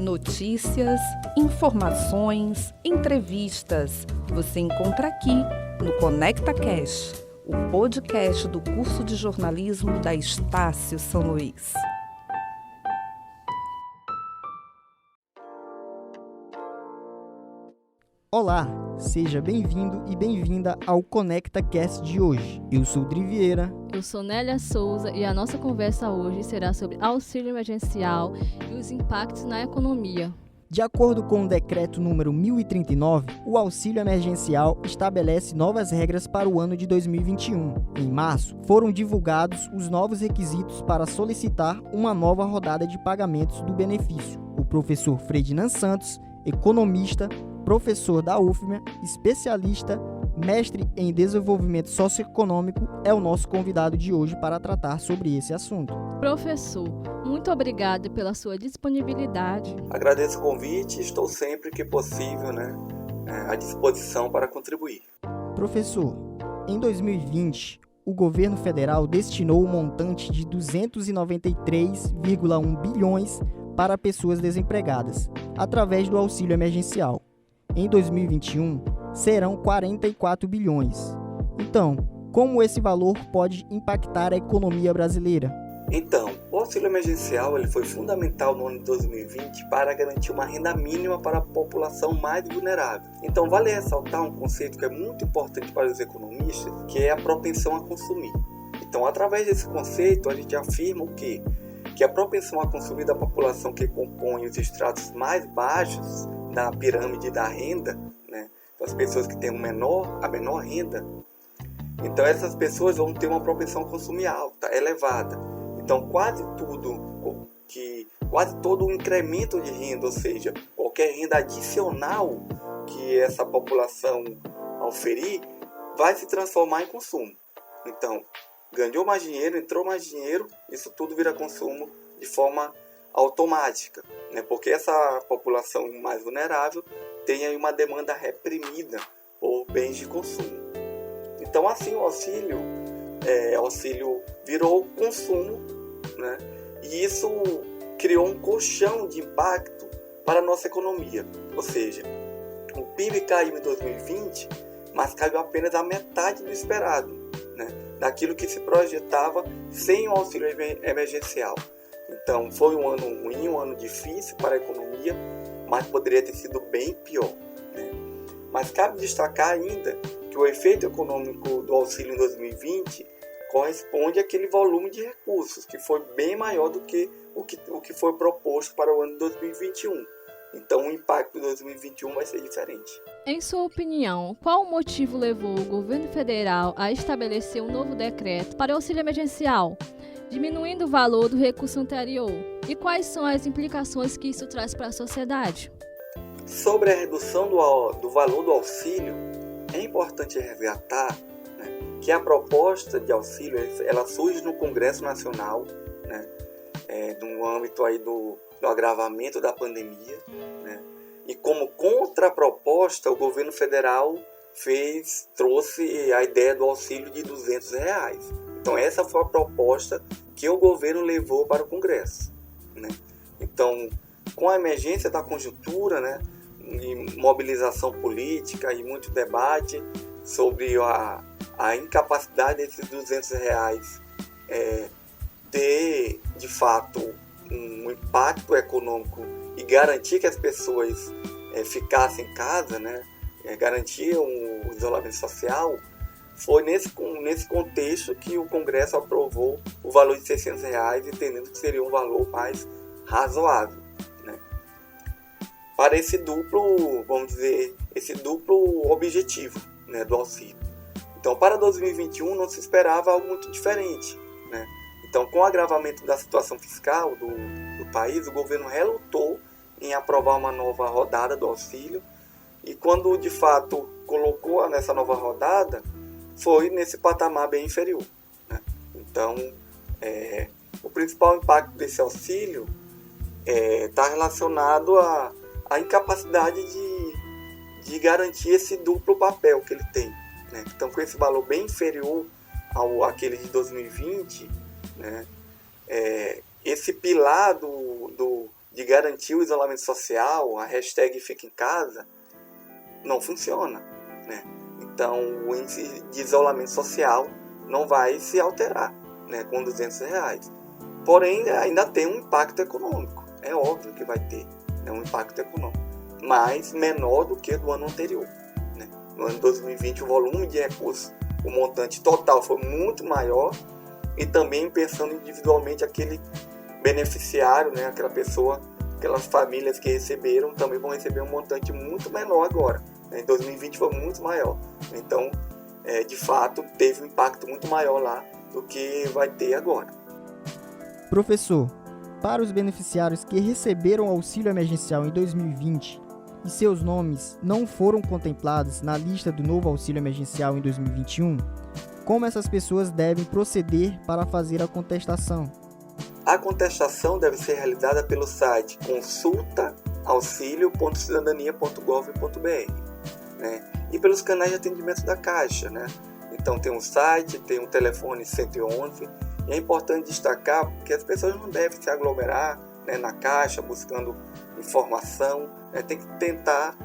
Notícias, informações, entrevistas. Você encontra aqui no Conecta Cash, o podcast do curso de jornalismo da Estácio São Luís. Olá, seja bem-vindo e bem-vinda ao Conecta Cast de hoje. Eu sou Dri Vieira. Eu sou Nélia Souza e a nossa conversa hoje será sobre auxílio emergencial e os impactos na economia. De acordo com o decreto número 1039, o auxílio emergencial estabelece novas regras para o ano de 2021. Em março, foram divulgados os novos requisitos para solicitar uma nova rodada de pagamentos do benefício. O professor Fredinand Santos, economista, professor da UFMA, especialista, mestre em desenvolvimento socioeconômico, é o nosso convidado de hoje para tratar sobre esse assunto. Professor, muito obrigada pela sua disponibilidade. Agradeço o convite e estou sempre que possível, à disposição para contribuir. Professor, em 2020, o governo federal destinou um montante de 293,1 bilhões para pessoas desempregadas, através do auxílio emergencial. Em 2021, serão 44 bilhões. Então, como esse valor pode impactar a economia brasileira? Então, o auxílio emergencial ele foi fundamental no ano de 2020 para garantir uma renda mínima para a população mais vulnerável. Então, vale ressaltar um conceito que é muito importante para os economistas, que é a propensão a consumir. Então, através desse conceito, a gente afirma o quê? Que a propensão a consumir da população que compõe os estratos mais baixos da pirâmide da renda, as pessoas que têm a menor renda, então essas pessoas vão ter uma propensão a consumir alta, elevada. Então quase todo o incremento de renda, ou seja, qualquer renda adicional que essa população oferir, vai se transformar em consumo. Então, ganhou mais dinheiro, entrou mais dinheiro, isso tudo vira consumo de forma automática, porque essa população mais vulnerável tem aí uma demanda reprimida por bens de consumo. Então, assim, o auxílio virou consumo, e isso criou um colchão de impacto para a nossa economia. Ou seja, o PIB caiu em 2020, mas caiu apenas a metade do esperado, daquilo que se projetava sem o auxílio emergencial. Então, foi um ano ruim, um ano difícil para a economia, mas poderia ter sido bem pior. Mas cabe destacar ainda que o efeito econômico do auxílio em 2020 corresponde àquele volume de recursos, que foi bem maior do que o que foi proposto para o ano de 2021. Então, o impacto de 2021 vai ser diferente. Em sua opinião, qual o motivo levou o governo federal a estabelecer um novo decreto para o auxílio emergencial, diminuindo o valor do recurso anterior? E quais são as implicações que isso traz para a sociedade? Sobre a redução do valor do auxílio, é importante resgatar que a proposta de auxílio ela surge no Congresso Nacional, no âmbito aí do agravamento da pandemia, e como contraproposta o governo federal trouxe a ideia do auxílio de R$200. Então essa foi a proposta que o governo levou para o Congresso. Então, com a emergência da conjuntura, e mobilização política e muito debate sobre a incapacidade desses R$200 ter, de fato, um impacto econômico e garantir que as pessoas ficassem em casa, garantir o isolamento social, foi nesse contexto que o Congresso aprovou o valor de R$600, entendendo que seria um valor mais razoável, para esse duplo objetivo, do auxílio. Então, para 2021 não se esperava algo muito diferente, Então, com o agravamento da situação fiscal do país, o governo relutou em aprovar uma nova rodada do auxílio, e quando de fato colocou nessa nova rodada, foi nesse patamar bem inferior. Então, o principal impacto desse auxílio está relacionado à incapacidade de garantir esse duplo papel que ele tem. Então, com esse valor bem inferior àquele de 2020, esse pilar do de garantir o isolamento social, a hashtag Fica em Casa, não funciona, né? Então, o índice de isolamento social não vai se alterar, né, com R$200. Porém, ainda tem um impacto econômico. É óbvio que vai ter, né, um impacto econômico, mas menor do que do ano anterior, né? No ano 2020, o volume de recursos, o montante total foi muito maior, e também pensando individualmente aquele beneficiário, né, aquela pessoa, aquelas famílias que receberam também vão receber um montante muito menor agora. Em 2020 foi muito maior. Então, de fato, teve um impacto muito maior lá do que vai ter agora. Professor, para os beneficiários que receberam auxílio emergencial em 2020 e seus nomes não foram contemplados na lista do novo auxílio emergencial em 2021, como essas pessoas devem proceder para fazer a contestação? A contestação deve ser realizada pelo site consultaauxilio.cidadania.gov.br, né? E pelos canais de atendimento da Caixa, né? Então tem um site, tem um telefone 111, e é importante destacar que as pessoas não devem se aglomerar, né, na Caixa buscando informação, né? Tem que tentar,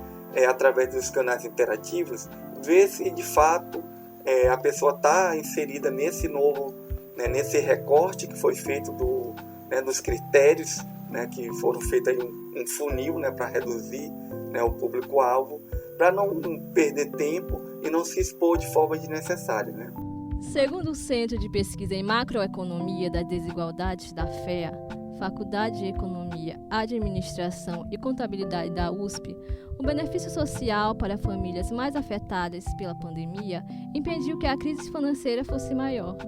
através dos canais interativos, ver se de fato a pessoa está inserida nesse novo, né, nesse recorte que foi feito dos critérios, né, que foram feitos aí um funil, né, para reduzir, né, o público-alvo, para não perder tempo e não se expor de forma desnecessária, né? Segundo o Centro de Pesquisa em Macroeconomia das Desigualdades da FEA, Faculdade de Economia, Administração e Contabilidade da USP, o benefício social para famílias mais afetadas pela pandemia impediu que a crise financeira fosse maior.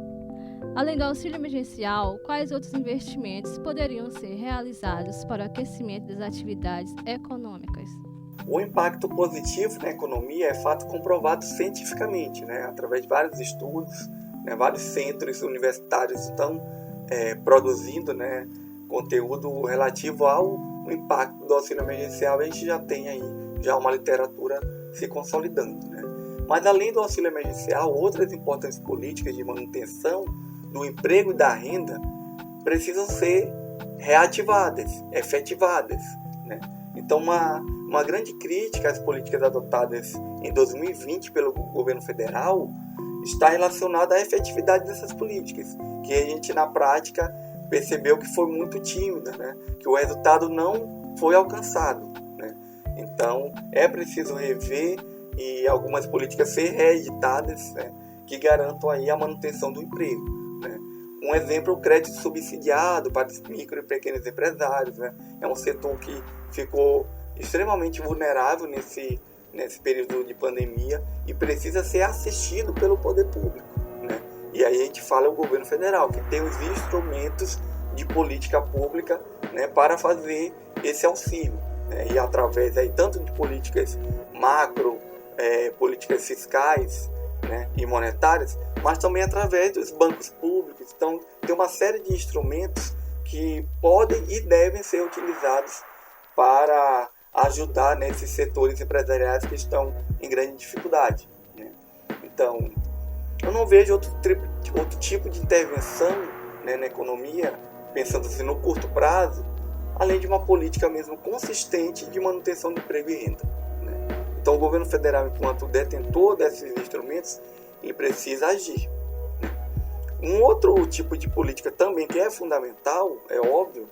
Além do auxílio emergencial, quais outros investimentos poderiam ser realizados para o aquecimento das atividades econômicas? O impacto positivo na economia é fato comprovado cientificamente, né, através de vários estudos, né, vários centros universitários estão produzindo, né, conteúdo relativo ao impacto do auxílio emergencial. A gente já tem aí uma literatura se consolidando, né? Mas além do auxílio emergencial, outras importantes políticas de manutenção do emprego e da renda precisam ser reativadas, efetivadas, né? Então, uma grande crítica às políticas adotadas em 2020 pelo governo federal está relacionada à efetividade dessas políticas, que a gente, na prática, percebeu que foi muito tímida, né? Que o resultado não foi alcançado, né? Então, é preciso rever e algumas políticas ser reeditadas, né, que garantam aí a manutenção do emprego, né? Um exemplo é o crédito subsidiado para os micro e pequenos empresários, né? É um setor que ficou extremamente vulnerável nesse período de pandemia e precisa ser assistido pelo poder público, né? E aí a gente fala o governo federal, que tem os instrumentos de política pública, né, para fazer esse auxílio, né? E através aí tanto de políticas macro, políticas fiscais, né, e monetárias, mas também através dos bancos públicos. Então, tem uma série de instrumentos que podem e devem ser utilizados para ajudar nesses setores empresariais que estão em grande dificuldade, né? Então, eu não vejo outro tipo de intervenção, né, na economia, pensando assim no curto prazo, além de uma política mesmo consistente de manutenção do emprego e renda, né? Então, o governo federal, enquanto detentor desses instrumentos, ele precisa agir, né? Um outro tipo de política também que é fundamental, é óbvio,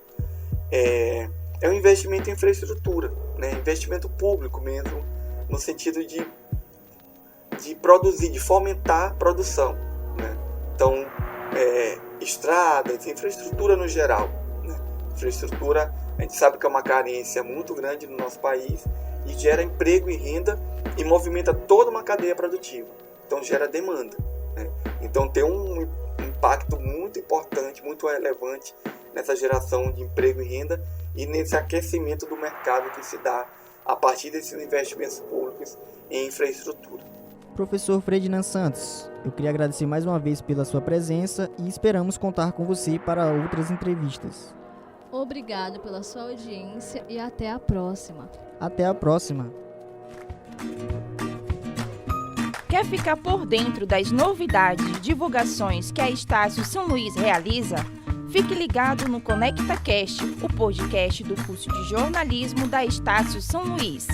é o investimento em infraestrutura, né? Investimento público mesmo, no sentido de produzir, de fomentar a produção, né? Então, estradas, infraestrutura no geral, né? Infraestrutura, a gente sabe que é uma carência muito grande no nosso país e gera emprego e renda e movimenta toda uma cadeia produtiva. Então, gera demanda, né? Então, tem um impacto muito importante, muito relevante nessa geração de emprego e renda e nesse aquecimento do mercado que se dá a partir desses investimentos públicos em infraestrutura. Professor Ferdinand Santos, eu queria agradecer mais uma vez pela sua presença e esperamos contar com você para outras entrevistas. Obrigado pela sua audiência e até a próxima. Até a próxima. Quer ficar por dentro das novidades e divulgações que a Estácio São Luís realiza? Fique ligado no Conecta Cast, o podcast do curso de jornalismo da Estácio São Luís.